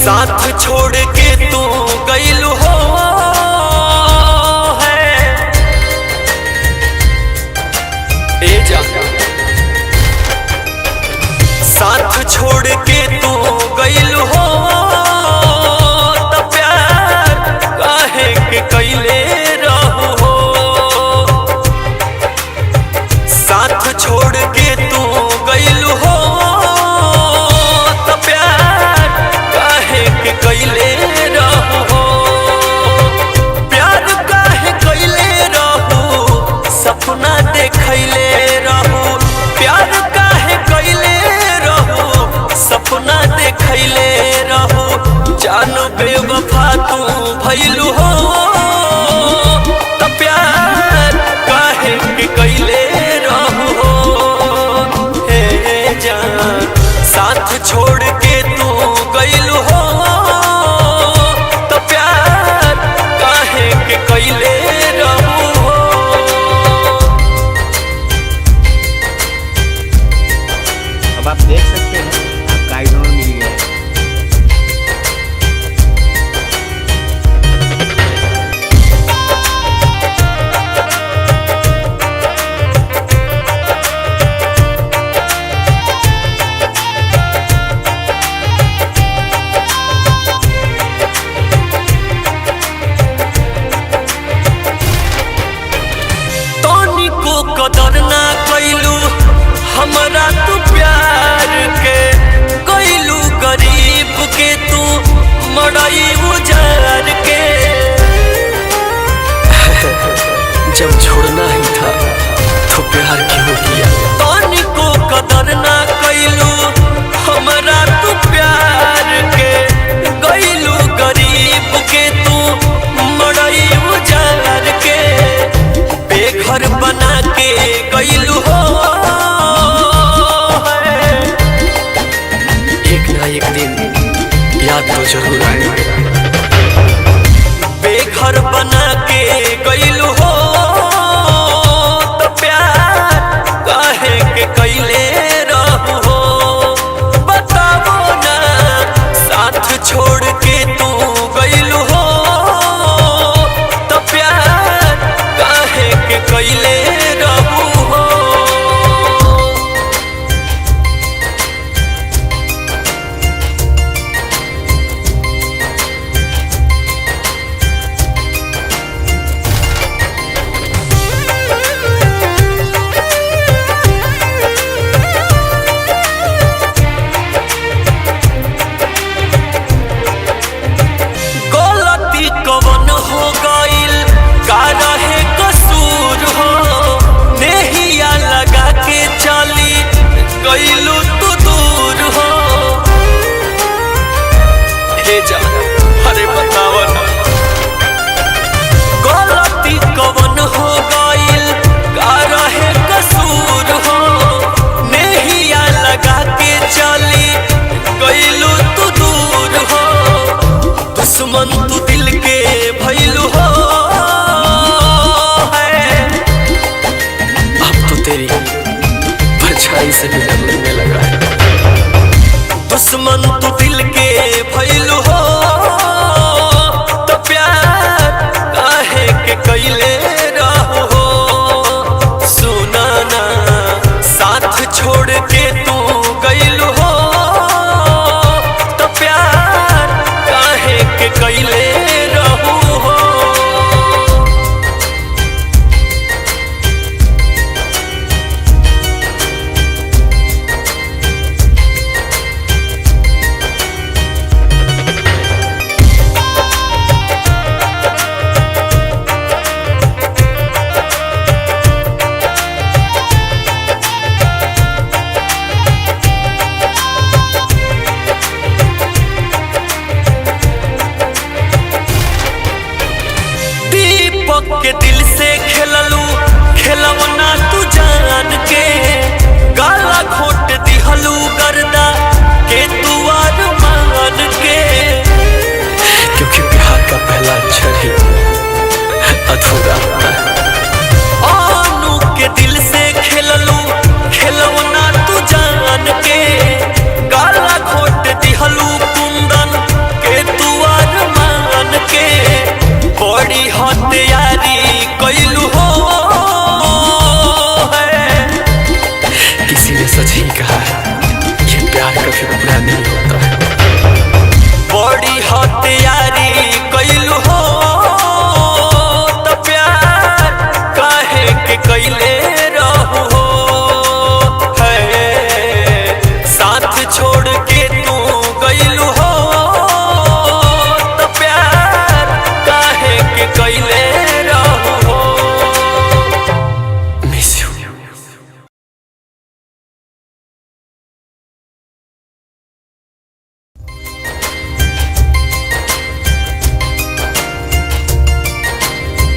साथ छोड़ के तू गइल हो है ए जा। साथ छोड़ के तू गइल हो त प्यार काहे के कइले रहू हो। साथ छोड़ के तू गइल हो त प्यार काहे के कइले रहू हो। प्यार काहे कइले रहू सपना देखैले रहू। प्यार काहे कइले रहू सपना देखैले रहू। जान बेवफा तू भइलू हो त प्यार काहे के कइले रहू हो। हे जान साथ छोड़ के तू गइलू हो त प्यार काहे के कइले रहू हो। अब आप देख सकते हैं आपका आइडोर मिल गया है। तनिको कदर ना कइलू हमरा तू प्यार के। कइलू गरीब के तू मड़ई उजार के। जब छोड़ना ही था तो प्यार क्यों किया। तनिको कदर ना कइलू हमरा तू प्यार के। गइलू गरीब के तू मड़ई उजार के। बेघर बना के गइलू हो एक ना एक दिन याद तो जरूर आएगा। बेघर बना के गइलू हो तो प्यार काहे के कइले रहू हो। बताओ ना साथ छोड़ के तू गइलू हो तो प्यार काहे के कइले रहू हो। गलती कवन हो गइल का रहे कसूर हो। नेहिया लगा के चली गइलू तू दूर हो। हे जा अरे बताव ना गलती कवन हो गइल का रहे कसूर हो। नेहिया लगा के चली गइलू तू दूर हो। दुश्मन तू दिल के भइलू हो है। अब तो तेरी परछाई से भी डर लगने लगा है। दुश्मन तू